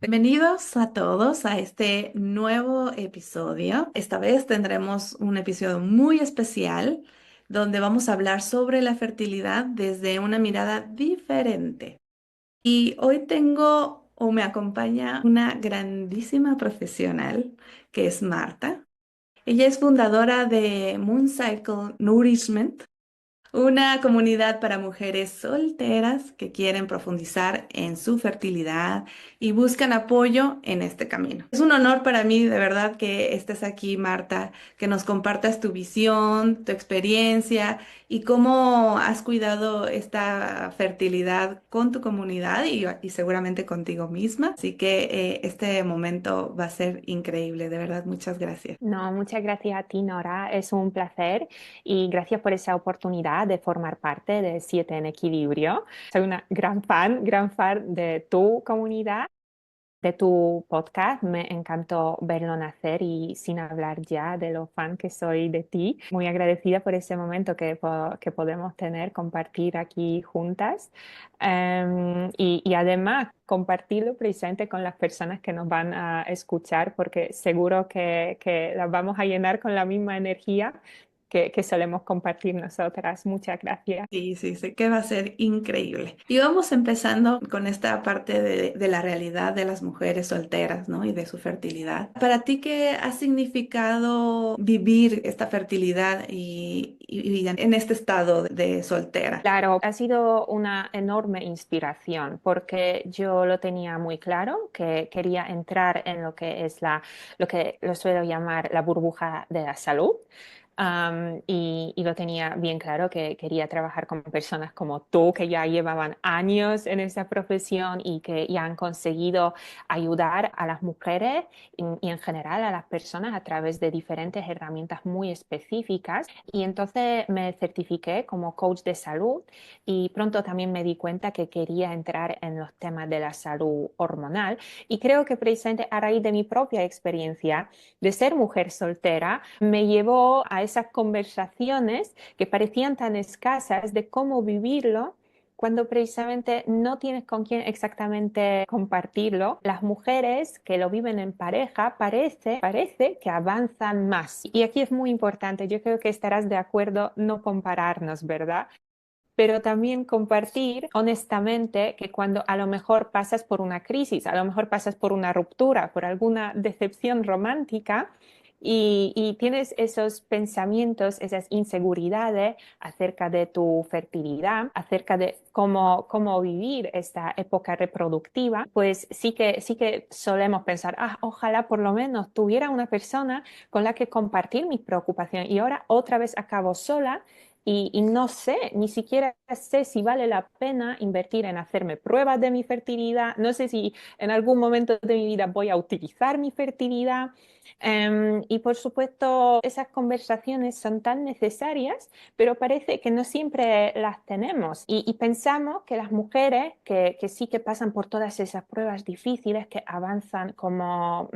Bienvenidos a todos a este nuevo episodio. Esta vez tendremos un episodio muy especial donde vamos a hablar sobre la fertilidad desde una mirada diferente. Y hoy tengo o me acompaña una grandísima profesional que es Marta. Ella es fundadora de Moon Cycle Nourishment, una comunidad para mujeres solteras que quieren profundizar en su fertilidad y buscan apoyo en este camino. Es un honor para mí, de verdad, que estés aquí, Marta, que nos compartas tu visión, tu experiencia y cómo has cuidado esta fertilidad con tu comunidad y seguramente contigo misma. Así que este momento va a ser increíble, de verdad, muchas gracias. No, muchas gracias a ti, Nora. Es un placer y gracias por esa oportunidad de formar parte de Siete en Equilibrio. Soy una gran fan de tu comunidad, de tu podcast. Me encantó verlo nacer y sin hablar ya de lo fan que soy de ti. Muy agradecida por ese momento que podemos tener, compartir aquí juntas. Y además compartirlo precisamente con las personas que nos van a escuchar porque seguro que las vamos a llenar con la misma energía que solemos compartir nosotras. Muchas gracias. Sí, sí, sé que va a ser increíble. Y vamos empezando con esta parte de la realidad de las mujeres solteras, ¿no? Y de su fertilidad. Para ti, ¿qué ha significado vivir esta fertilidad y en este estado de soltera? Claro, ha sido una enorme inspiración porque yo lo tenía muy claro que quería entrar en lo que es lo que lo suelo llamar la burbuja de la salud. Y lo tenía bien claro que quería trabajar con personas como tú, que ya llevaban años en esa profesión y que ya han conseguido ayudar a las mujeres y en general a las personas a través de diferentes herramientas muy específicas. Y entonces me certifiqué como coach de salud y pronto también me di cuenta que quería entrar en los temas de la salud hormonal. Y creo que precisamente a raíz de mi propia experiencia de ser mujer soltera, me llevó a esas conversaciones que parecían tan escasas de cómo vivirlo cuando precisamente no tienes con quién exactamente compartirlo. Las mujeres que lo viven en pareja parece que avanzan más. Y aquí es muy importante, yo creo que estarás de acuerdo, no compararnos, ¿verdad? Pero también compartir honestamente que cuando a lo mejor pasas por una crisis, a lo mejor pasas por una ruptura, por alguna decepción romántica y tienes esos pensamientos, esas inseguridades acerca de tu fertilidad, acerca de cómo vivir esta época reproductiva, pues sí que solemos pensar, ojalá por lo menos tuviera una persona con la que compartir mis preocupaciones y ahora otra vez acabo sola y no sé, ni siquiera sé si vale la pena invertir en hacerme pruebas de mi fertilidad. No sé si en algún momento de mi vida voy a utilizar mi fertilidad. Y por supuesto, esas conversaciones son tan necesarias, pero parece que no siempre las tenemos. Y pensamos que las mujeres que sí que pasan por todas esas pruebas difíciles, que avanzan como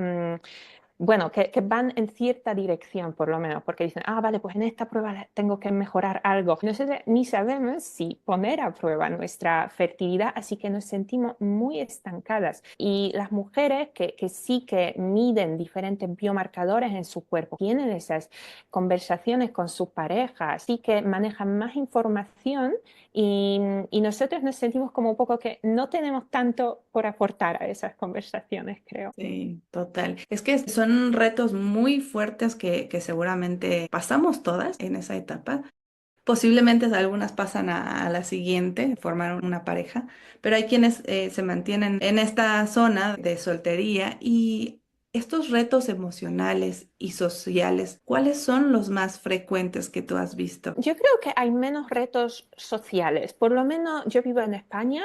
bueno, que van en cierta dirección, por lo menos, porque dicen, vale, pues en esta prueba tengo que mejorar algo. Nosotros ni sabemos si poner a prueba nuestra fertilidad, así que nos sentimos muy estancadas. Y las mujeres que sí que miden diferentes biomarcadores en su cuerpo, tienen esas conversaciones con sus parejas, sí que manejan más información y nosotros nos sentimos como un poco que no tenemos tanto por aportar a esas conversaciones, creo. Sí, total. Es que son retos muy fuertes que seguramente pasamos todas en esa etapa. Posiblemente algunas pasan a la siguiente, formar una pareja, pero hay quienes se mantienen en esta zona de soltería y estos retos emocionales y sociales, ¿cuáles son los más frecuentes que tú has visto? Yo creo que hay menos retos sociales. Por lo menos yo vivo en España,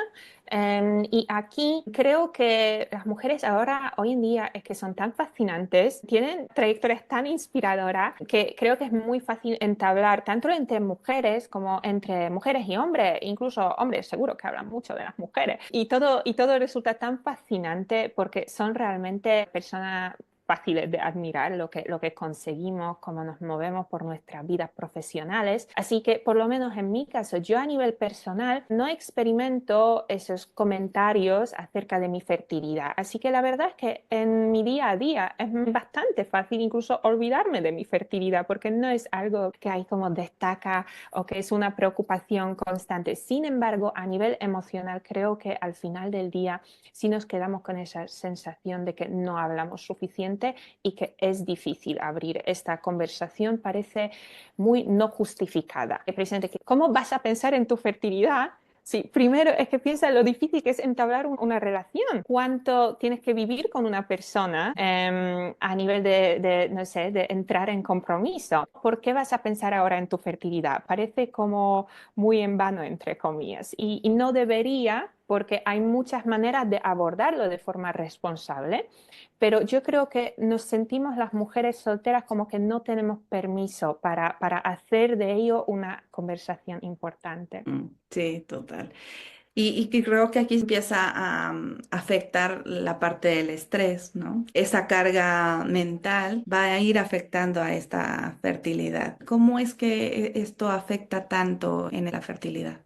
y aquí creo que las mujeres ahora, hoy en día, es que son tan fascinantes, tienen trayectorias tan inspiradoras que creo que es muy fácil entablar tanto entre mujeres como entre mujeres y hombres, incluso hombres, seguro que hablan mucho de las mujeres. Y todo resulta tan fascinante porque son realmente personas fáciles de admirar lo que conseguimos, cómo nos movemos por nuestras vidas profesionales. Así que por lo menos en mi caso, yo a nivel personal no experimento esos comentarios acerca de mi fertilidad. Así que la verdad es que en mi día a día es bastante fácil incluso olvidarme de mi fertilidad porque no es algo que hay como destaca o que es una preocupación constante. Sin embargo, a nivel emocional creo que al final del día sí nos quedamos con esa sensación de que no hablamos suficiente y que es difícil abrir esta conversación. Parece muy no justificada. Precisamente, ¿cómo vas a pensar en tu fertilidad? Sí, primero es que piensa lo difícil que es entablar una relación. ¿Cuánto tienes que vivir con una persona a nivel no sé, de entrar en compromiso? ¿Por qué vas a pensar ahora en tu fertilidad? Parece como muy en vano, entre comillas, y no debería porque hay muchas maneras de abordarlo de forma responsable, pero yo creo que nos sentimos las mujeres solteras como que no tenemos permiso para hacer de ello una conversación importante. Sí, total. Y que creo que aquí empieza a afectar la parte del estrés, ¿no? Esa carga mental va a ir afectando a esta fertilidad. ¿Cómo es que esto afecta tanto en la fertilidad?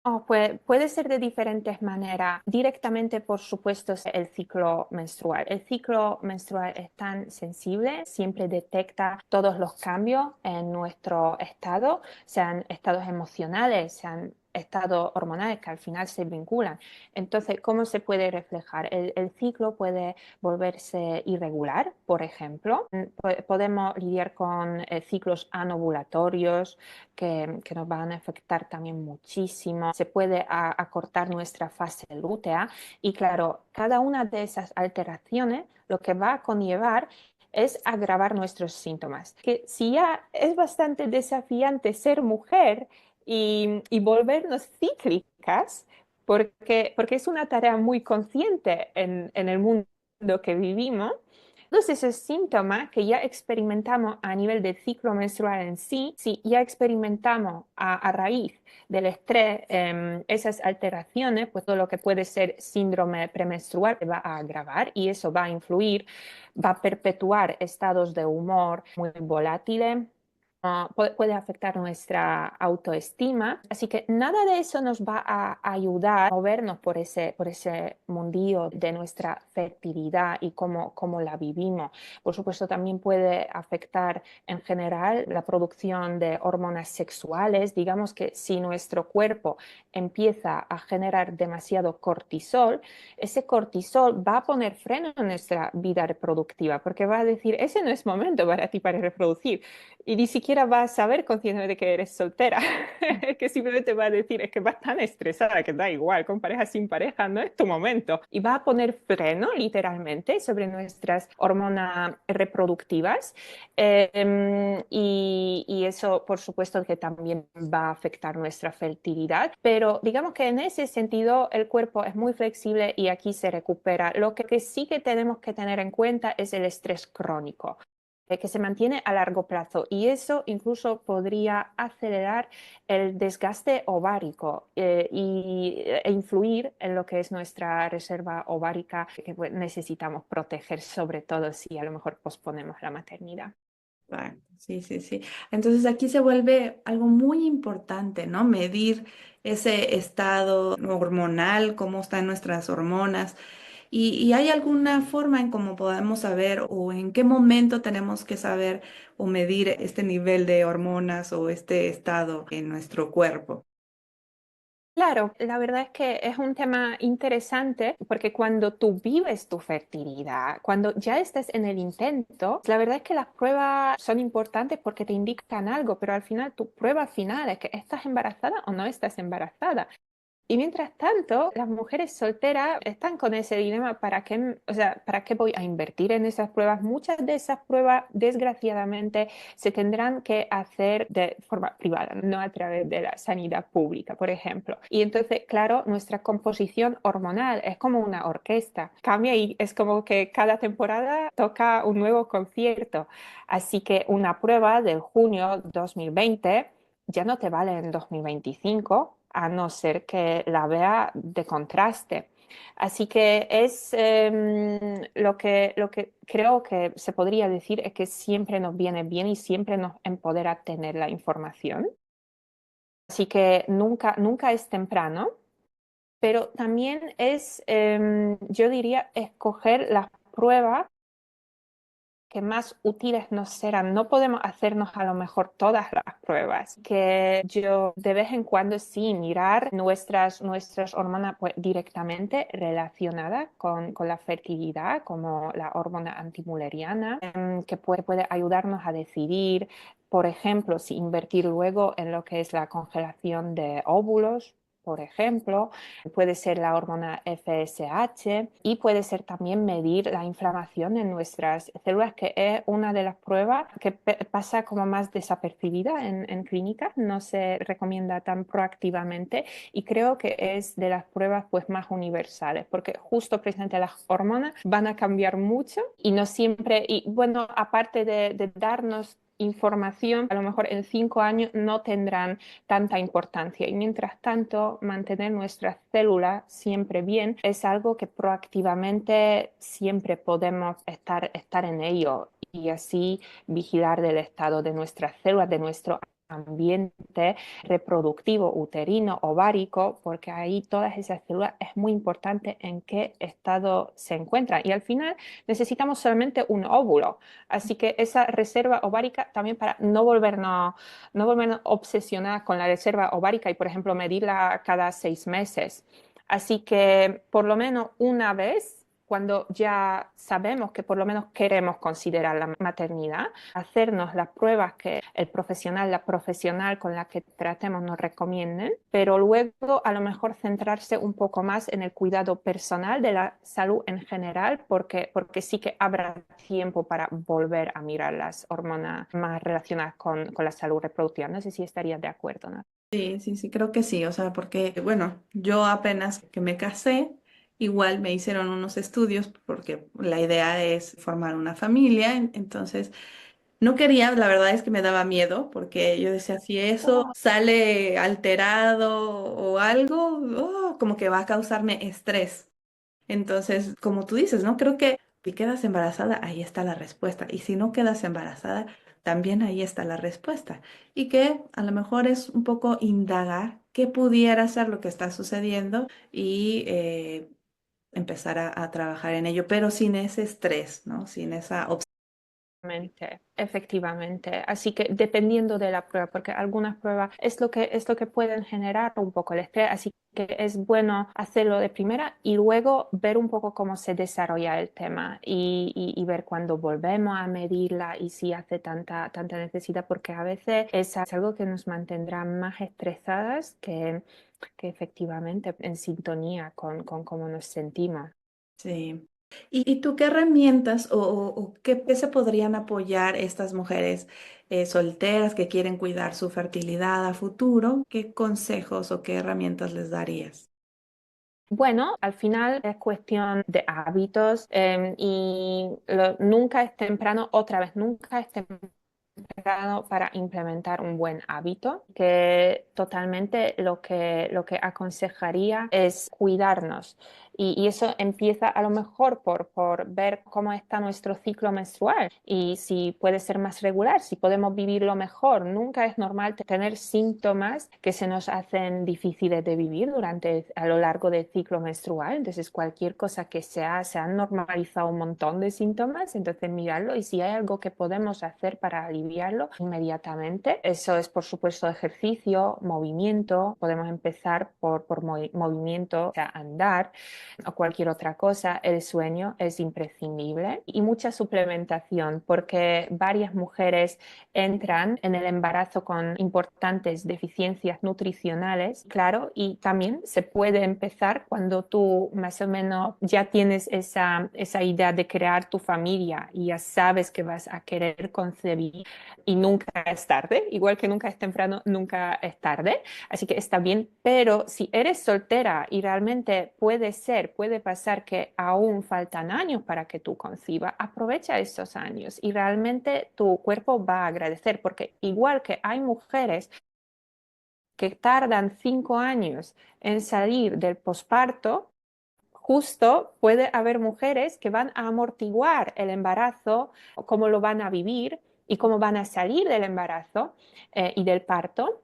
Oh, pues puede ser de diferentes maneras. Directamente, por supuesto, es el ciclo menstrual. El ciclo menstrual es tan sensible, siempre detecta todos los cambios en nuestro estado, sean estados emocionales, sean estados hormonales que al final se vinculan. Entonces, ¿cómo se puede reflejar? El ciclo puede volverse irregular, por ejemplo. Podemos lidiar con ciclos anovulatorios que nos van a afectar también muchísimo. Se puede acortar nuestra fase lútea y claro, cada una de esas alteraciones lo que va a conllevar es agravar nuestros síntomas. Que si ya es bastante desafiante ser mujer y volvernos cíclicas, porque es una tarea muy consciente en el mundo que vivimos, todos esos síntomas que ya experimentamos a nivel del ciclo menstrual en sí, si ya experimentamos a raíz del estrés esas alteraciones, pues todo lo que puede ser síndrome premenstrual va a agravar y eso va a influir, va a perpetuar estados de humor muy volátiles. Puede afectar nuestra autoestima. Así que nada de eso nos va a ayudar a movernos por ese mundillo de nuestra fertilidad y cómo la vivimos. Por supuesto, también puede afectar en general la producción de hormonas sexuales. Digamos que si nuestro cuerpo empieza a generar demasiado cortisol, ese cortisol va a poner freno en nuestra vida reproductiva porque va a decir, ese no es momento para ti para reproducir y ni siquiera vas a saber consciente de que eres soltera, que simplemente va a decir, es que vas tan estresada que da igual, con pareja, sin pareja, no es tu momento. Y va a poner freno, literalmente, sobre nuestras hormonas reproductivas. Y eso, por supuesto, que también va a afectar nuestra fertilidad. Pero digamos que en ese sentido, el cuerpo es muy flexible y aquí se recupera. Lo que sí que tenemos que tener en cuenta es el estrés crónico que se mantiene a largo plazo y eso incluso podría acelerar el desgaste ovárico e influir en lo que es nuestra reserva ovárica que pues, necesitamos proteger, sobre todo si a lo mejor posponemos la maternidad. Exacto, sí, sí, sí. Entonces aquí se vuelve algo muy importante, ¿no? Medir ese estado hormonal, cómo están nuestras hormonas. Y hay alguna forma en cómo podemos saber o en qué momento tenemos que saber o medir este nivel de hormonas o este estado en nuestro cuerpo? Claro, la verdad es que es un tema interesante porque cuando tú vives tu fertilidad, cuando ya estás en el intento, la verdad es que las pruebas son importantes porque te indican algo, pero al final tu prueba final es que estás embarazada o no estás embarazada. Y mientras tanto, las mujeres solteras están con ese dilema, ¿para qué, o sea, para qué voy a invertir en esas pruebas? Muchas de esas pruebas, desgraciadamente, se tendrán que hacer de forma privada, no a través de la sanidad pública, por ejemplo. Y entonces, claro, nuestra composición hormonal es como una orquesta, cambia y es como que cada temporada toca un nuevo concierto. Así que una prueba del junio 2020 ya no te vale en 2025 a no ser que la vea de contraste. Así que es lo que creo que se podría decir es que siempre nos viene bien y siempre nos empodera tener la información. Así que nunca es temprano, pero también es, yo diría, escoger las pruebas que más útiles nos serán. No podemos hacernos a lo mejor todas las pruebas, que yo de vez en cuando sí mirar nuestras hormonas pues, directamente relacionadas con la fertilidad, como la hormona antimuleriana, que puede ayudarnos a decidir, por ejemplo, si invertir luego en lo que es la congelación de óvulos. Por ejemplo, puede ser la hormona FSH y puede ser también medir la inflamación en nuestras células, que es una de las pruebas que pasa como más desapercibida en clínica, no se recomienda tan proactivamente y creo que es de las pruebas pues más universales, porque justo precisamente las hormonas van a cambiar mucho y no siempre, y bueno, aparte de darnos información, a lo mejor en 5 años no tendrán tanta importancia. Y mientras tanto, mantener nuestras células siempre bien es algo que proactivamente siempre podemos estar en ello y así vigilar del estado de nuestras células, de nuestro ambiente reproductivo, uterino, ovárico, porque ahí todas esas células es muy importante en qué estado se encuentran. Y al final necesitamos solamente un óvulo. Así que esa reserva ovárica también para no volvernos obsesionadas con la reserva ovárica y, por ejemplo, medirla cada 6 meses. Así que por lo menos una vez, cuando ya sabemos que por lo menos queremos considerar la maternidad, hacernos las pruebas que el profesional, la profesional con la que tratemos nos recomienden, pero luego a lo mejor centrarse un poco más en el cuidado personal de la salud en general, porque sí que habrá tiempo para volver a mirar las hormonas más relacionadas con la salud reproductiva. No sé si estarías de acuerdo, ¿no? Sí, sí, sí, creo que sí, o sea, porque, bueno, yo apenas que me casé, igual me hicieron unos estudios porque la idea es formar una familia, entonces no quería, la verdad es que me daba miedo, porque yo decía, si eso sale alterado o algo, como que va a causarme estrés. Entonces, como tú dices, ¿no? Creo que si quedas embarazada, ahí está la respuesta. Y si no quedas embarazada, también ahí está la respuesta. Y que a lo mejor es un poco indagar qué pudiera ser lo que está sucediendo y empezar a trabajar en ello, pero sin ese estrés, ¿no? Sin esa Efectivamente. Así que dependiendo de la prueba, porque algunas pruebas es lo que pueden generar un poco el estrés, así que es bueno hacerlo de primera y luego ver un poco cómo se desarrolla el tema y ver cuando volvemos a medirla y si hace tanta necesidad, porque a veces es algo que nos mantendrá más estresadas que efectivamente en sintonía con cómo nos sentimos. Sí. ¿Y tú qué herramientas o qué se podrían apoyar estas mujeres solteras que quieren cuidar su fertilidad a futuro? ¿Qué consejos o qué herramientas les darías? Bueno, al final es cuestión de hábitos y nunca es temprano, otra vez, nunca es temprano para implementar un buen hábito, que totalmente lo que aconsejaría es cuidarnos. Y eso empieza a lo mejor por ver cómo está nuestro ciclo menstrual y si puede ser más regular, si podemos vivirlo mejor. Nunca es normal tener síntomas que se nos hacen difíciles de vivir a lo largo del ciclo menstrual. Entonces, cualquier cosa que se han normalizado un montón de síntomas, entonces mirarlo y si hay algo que podemos hacer para aliviarlo inmediatamente. Eso es, por supuesto, ejercicio, movimiento. Podemos empezar por movimiento, o sea, andar o cualquier otra cosa. El sueño es imprescindible y mucha suplementación porque varias mujeres entran en el embarazo con importantes deficiencias nutricionales, claro, y también se puede empezar cuando tú más o menos ya tienes esa idea de crear tu familia y ya sabes que vas a querer concebir y nunca es tarde, igual que nunca es temprano, nunca es tarde, así que está bien, pero si eres soltera y realmente puede pasar que aún faltan años para que tú concibas, aprovecha esos años y realmente tu cuerpo va a agradecer, porque igual que hay mujeres que tardan 5 años en salir del posparto, justo puede haber mujeres que van a amortiguar el embarazo, cómo lo van a vivir y cómo van a salir del embarazo y del parto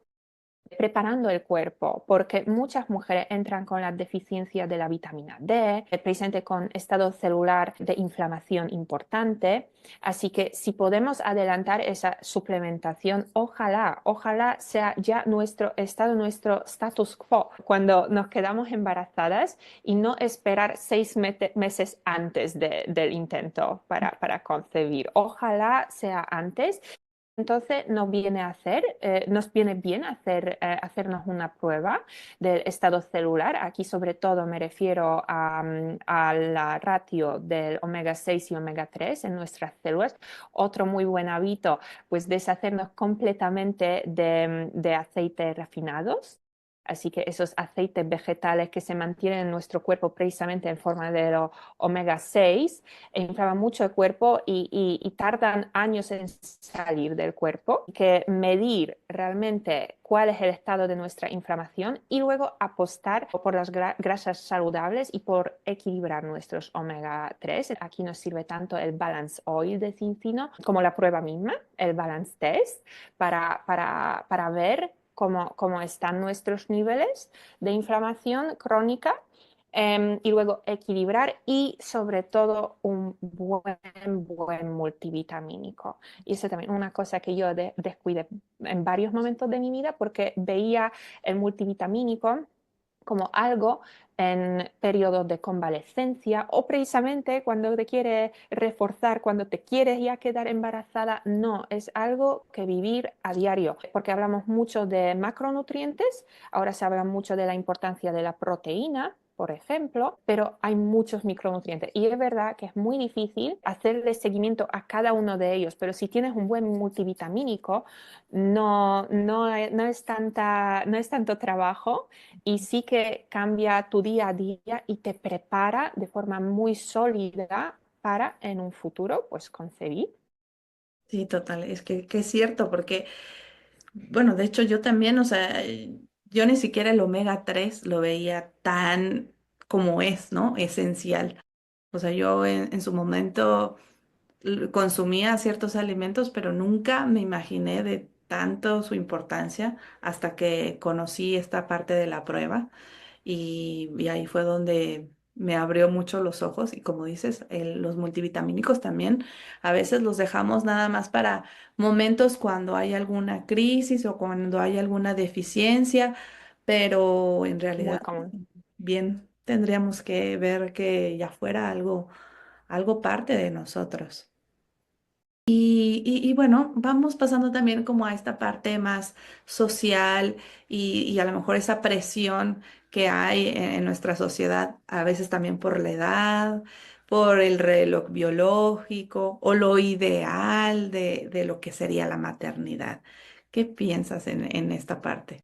preparando el cuerpo, porque muchas mujeres entran con la deficiencia de la vitamina D, presente con estado celular de inflamación importante. Así que si podemos adelantar esa suplementación, ojalá sea ya nuestro estado, nuestro status quo cuando nos quedamos embarazadas y no esperar 6 meses antes del intento para concebir. Ojalá sea antes. Entonces nos viene bien hacernos una prueba del estado celular. Aquí sobre todo me refiero a la ratio del omega 6 y omega 3 en nuestras células. Otro muy buen hábito, pues deshacernos completamente de aceites refinados. Así que esos aceites vegetales que se mantienen en nuestro cuerpo precisamente en forma de omega 6 inflaman mucho el cuerpo y tardan años en salir del cuerpo. Hay que medir realmente cuál es el estado de nuestra inflamación y luego apostar por las grasas saludables y por equilibrar nuestros omega 3. Aquí nos sirve tanto el Balance Oil de Cincino como la prueba misma, el Balance Test, para ver cómo están nuestros niveles de inflamación crónica y luego equilibrar y sobre todo un buen multivitamínico. Y eso también una cosa que yo descuidé en varios momentos de mi vida porque veía el multivitamínico como algo en periodos de convalescencia o precisamente cuando te quieres reforzar, cuando te quieres ya quedar embarazada. No, es algo que vivir a diario, porque hablamos mucho de macronutrientes, ahora se habla mucho de la importancia de la proteína, por ejemplo, pero hay muchos micronutrientes y es verdad que es muy difícil hacerle seguimiento a cada uno de ellos, pero si tienes un buen multivitamínico, no es tanto trabajo y sí que cambia tu día a día y te prepara de forma muy sólida para en un futuro pues concebir. Sí, total, es que es cierto, porque, bueno, de hecho yo también, o sea, yo ni siquiera el omega 3 lo veía tan como es, ¿no? Esencial. O sea, yo en su momento consumía ciertos alimentos, pero nunca me imaginé de tanto su importancia hasta que conocí esta parte de la prueba y ahí fue donde me abrió mucho los ojos y como dices, los multivitamínicos también a veces los dejamos nada más para momentos cuando hay alguna crisis o cuando hay alguna deficiencia, pero en Muy realidad común. bien tendríamos que ver que ya fuera algo parte de nosotros. Y bueno, vamos pasando también como a esta parte más social y a lo mejor esa presión que hay en nuestra sociedad, a veces también por la edad, por el reloj biológico o lo ideal de lo que sería la maternidad. ¿Qué piensas en esta parte?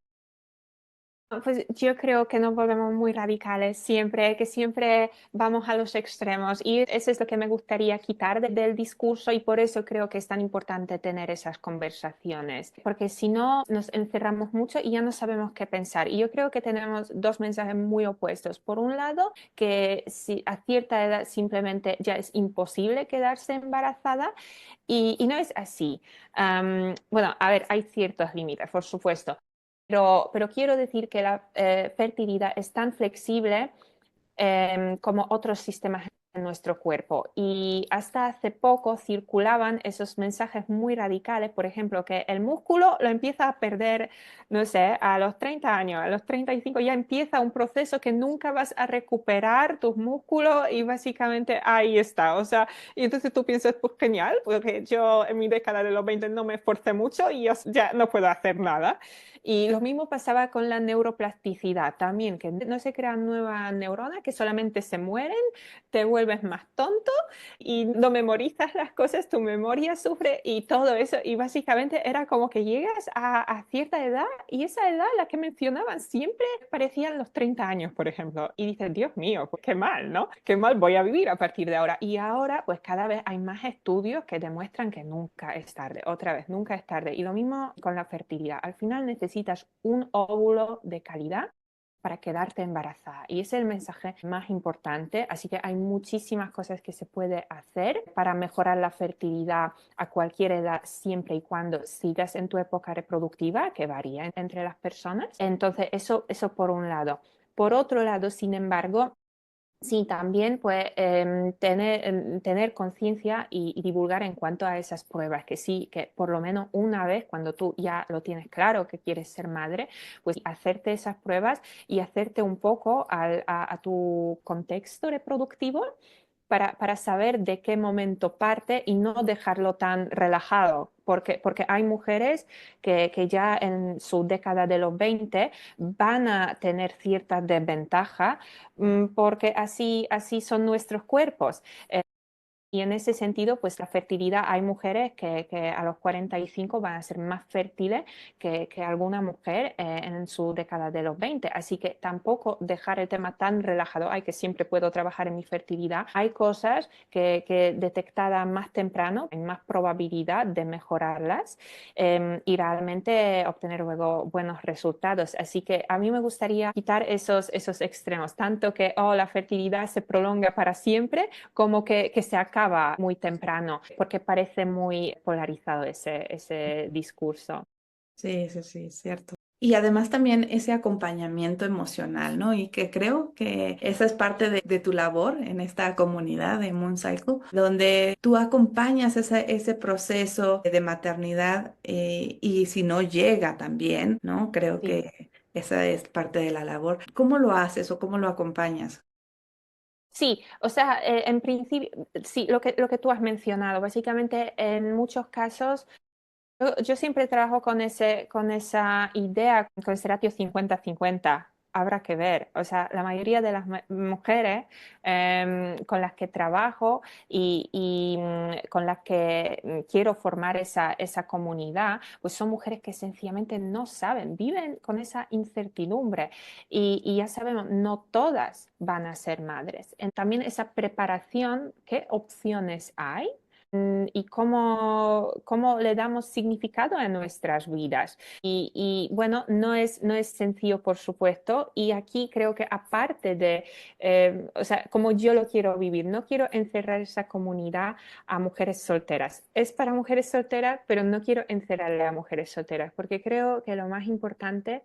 Pues yo creo que nos volvemos muy radicales siempre, que siempre vamos a los extremos y eso es lo que me gustaría quitar del discurso y por eso creo que es tan importante tener esas conversaciones, porque si no nos encerramos mucho y ya no sabemos qué pensar. Y yo creo que tenemos dos mensajes muy opuestos. Por un lado, que si a cierta edad simplemente ya es imposible quedarse embarazada y no es así. Bueno, a ver, hay ciertos límites, por supuesto. Pero quiero decir que la fertilidad es tan flexible como otros sistemas en nuestro cuerpo. Y hasta hace poco circulaban esos mensajes muy radicales, por ejemplo, que el músculo lo empieza a perder, no sé, a los 30 años, a los 35 ya empieza un proceso que nunca vas a recuperar tus músculos y básicamente ahí está. O sea, y entonces tú piensas, pues genial, porque yo en mi década de los 20 no me esforcé mucho y ya no puedo hacer nada. Y lo mismo pasaba con la neuroplasticidad también, que no se crean nuevas neuronas, que solamente se mueren, te vuelves más tonto y no memorizas las cosas, tu memoria sufre y todo eso. Y básicamente era como que llegas a cierta edad y esa edad, la que mencionaban, siempre parecían los 30 años, por ejemplo. Y dices, Dios mío, pues qué mal, ¿no? Qué mal voy a vivir a partir de ahora. Y ahora, pues cada vez hay más estudios que demuestran que nunca es tarde. Otra vez, nunca es tarde. Y lo mismo con la fertilidad. Al final necesitas un óvulo de calidad para quedarte embarazada. Y ese es el mensaje más importante. Así que hay muchísimas cosas que se puede hacer para mejorar la fertilidad a cualquier edad, siempre y cuando sigas en tu época reproductiva, que varía entre las personas. Entonces, eso por un lado. Por otro lado, sin embargo, sí, también pues tener conciencia y divulgar en cuanto a esas pruebas, que sí, que por lo menos una vez cuando tú ya lo tienes claro que quieres ser madre, pues hacerte esas pruebas y hacerte un poco a tu contexto reproductivo para saber de qué momento parte y no dejarlo tan relajado, porque hay mujeres que ya en su década de los 20 van a tener ciertas desventajas porque así son nuestros cuerpos. Y en ese sentido, pues la fertilidad, hay mujeres que a los 45 van a ser más fértiles que alguna mujer en su década de los 20. Así que tampoco dejar el tema tan relajado, ay, que siempre puedo trabajar en mi fertilidad. Hay cosas que detectadas más temprano, hay más probabilidad de mejorarlas y realmente obtener luego buenos resultados. Así que a mí me gustaría quitar esos extremos, tanto que la fertilidad se prolonga para siempre como que se acaba muy temprano, porque parece muy polarizado ese discurso. Sí, sí, sí, cierto. Y además también ese acompañamiento emocional, ¿no? Y que creo que esa es parte de tu labor en esta comunidad de Moon Cycle, donde tú acompañas ese proceso de maternidad y si no llega también, ¿no? Creo Sí. que esa es parte de la labor. ¿Cómo lo haces o cómo lo acompañas? Sí, o sea, en principio, sí, lo que tú has mencionado, básicamente en muchos casos yo siempre trabajo con esa idea, con ese ratio 50-50. Habrá que ver. O sea, la mayoría de las mujeres con las que trabajo y con las que quiero formar esa comunidad, pues son mujeres que sencillamente no saben, viven con esa incertidumbre y ya sabemos, no todas van a ser madres. También esa preparación, ¿qué opciones hay? Y cómo le damos significado a nuestras vidas. Bueno, no es sencillo, por supuesto, y aquí creo que aparte o sea, como yo lo quiero vivir, no quiero encerrar esa comunidad a mujeres solteras. Es para mujeres solteras, pero no quiero encerrarle a mujeres solteras, porque creo que lo más importante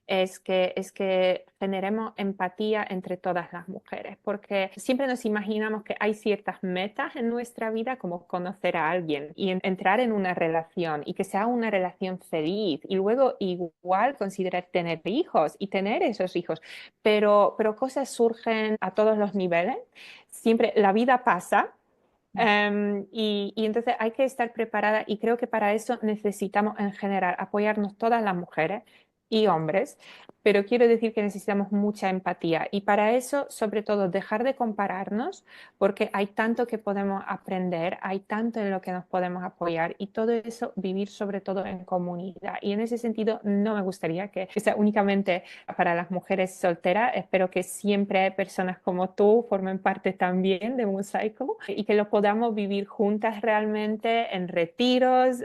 es que generemos empatía entre todas las mujeres, porque siempre nos imaginamos que hay ciertas metas en nuestra vida, como conocer a alguien y entrar en una relación y que sea una relación feliz y luego igual considerar tener hijos y tener esos hijos, pero cosas surgen a todos los niveles, siempre la vida pasa. Y entonces hay que estar preparada y creo que para eso necesitamos en general apoyarnos todas las mujeres y hombres, pero quiero decir que necesitamos mucha empatía y para eso, sobre todo, dejar de compararnos porque hay tanto que podemos aprender, hay tanto en lo que nos podemos apoyar y todo eso vivir sobre todo en comunidad. Y en ese sentido no me gustaría que sea únicamente para las mujeres solteras. Espero que siempre personas como tú formen parte también de Mosaico y que lo podamos vivir juntas realmente en retiros,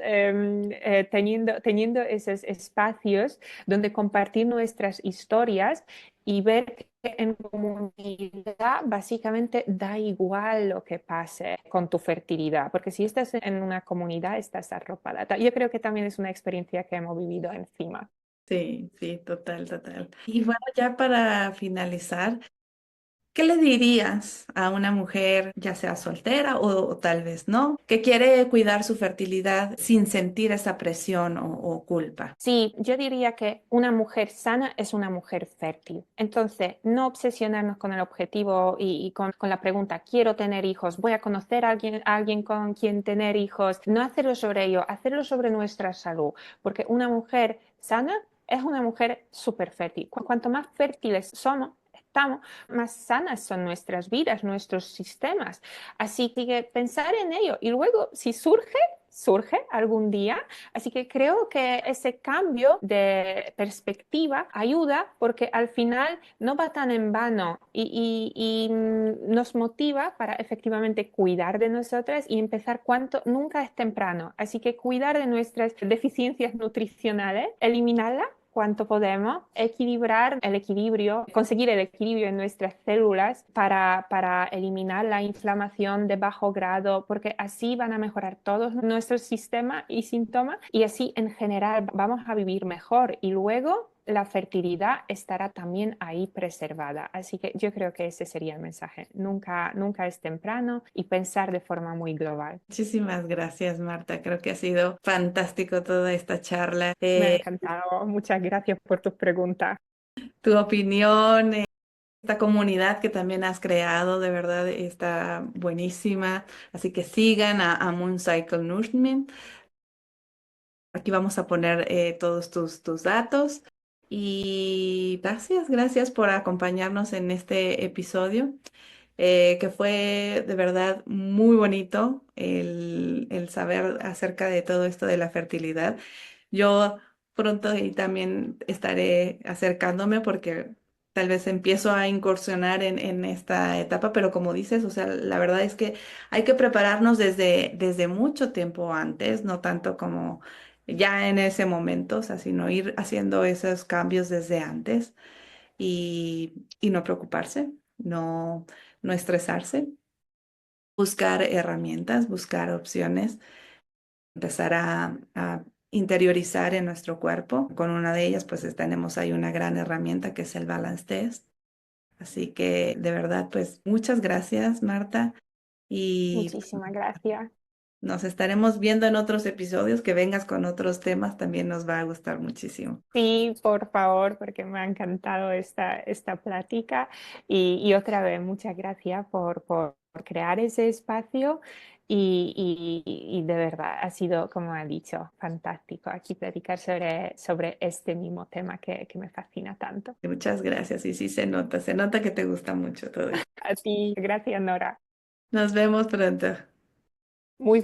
teniendo esos espacios donde compartir nuestras historias y ver que en comunidad básicamente da igual lo que pase con tu fertilidad, porque si estás en una comunidad estás arropada. Yo creo que también es una experiencia que hemos vivido encima. Sí, sí, total, total. Y bueno, ya para finalizar, ¿qué le dirías a una mujer, ya sea soltera o tal vez no, que quiere cuidar su fertilidad sin sentir esa presión o culpa? Sí, yo diría que una mujer sana es una mujer fértil. Entonces, no obsesionarnos con el objetivo y con la pregunta, quiero tener hijos, voy a conocer a alguien con quien tener hijos. No hacerlo sobre ello, hacerlo sobre nuestra salud, porque una mujer sana es una mujer súper fértil. Cuanto más fértiles somos, estamos, más sanas son nuestras vidas, nuestros sistemas. Así que pensar en ello y luego, si surge algún día. Así que creo que ese cambio de perspectiva ayuda porque al final no va tan en vano y nos motiva para efectivamente cuidar de nosotras y empezar cuanto nunca es temprano. Así que cuidar de nuestras deficiencias nutricionales, eliminarlas cuanto podemos, equilibrar el equilibrio, conseguir el equilibrio en nuestras células para eliminar la inflamación de bajo grado, porque así van a mejorar todos nuestros sistemas y síntomas y así en general vamos a vivir mejor y luego la fertilidad estará también ahí preservada. Así que yo creo que ese sería el mensaje. Nunca, nunca es temprano y pensar de forma muy global. Muchísimas gracias, Marta. Creo que ha sido fantástico toda esta charla. Me ha encantado. Muchas gracias por tus preguntas. Tu opinión, esta comunidad que también has creado, de verdad está buenísima. Así que sigan a Moon Cycle Nourishment. Aquí vamos a poner todos tus datos. Y gracias por acompañarnos en este episodio, que fue de verdad muy bonito el saber acerca de todo esto de la fertilidad. Yo pronto y también estaré acercándome porque tal vez empiezo a incursionar en esta etapa, pero como dices, o sea, la verdad es que hay que prepararnos desde mucho tiempo antes, no tanto como ya en ese momento, o sea, sino ir haciendo esos cambios desde antes y no preocuparse, no estresarse, buscar herramientas, buscar opciones, empezar a interiorizar en nuestro cuerpo. Con una de ellas, pues tenemos ahí una gran herramienta que es el Balance Test. Así que de verdad, pues muchas gracias, Marta, y Muchísimas gracias. nos estaremos viendo en otros episodios. Que vengas con otros temas, también nos va a gustar muchísimo. Sí, por favor, porque me ha encantado esta plática y otra vez muchas gracias por crear ese espacio y de verdad ha sido, como ha dicho, fantástico aquí platicar sobre este mismo tema que me fascina tanto. Muchas gracias. Y sí se nota que te gusta mucho todo esto. A ti, gracias Nora. Nos vemos pronto. Muy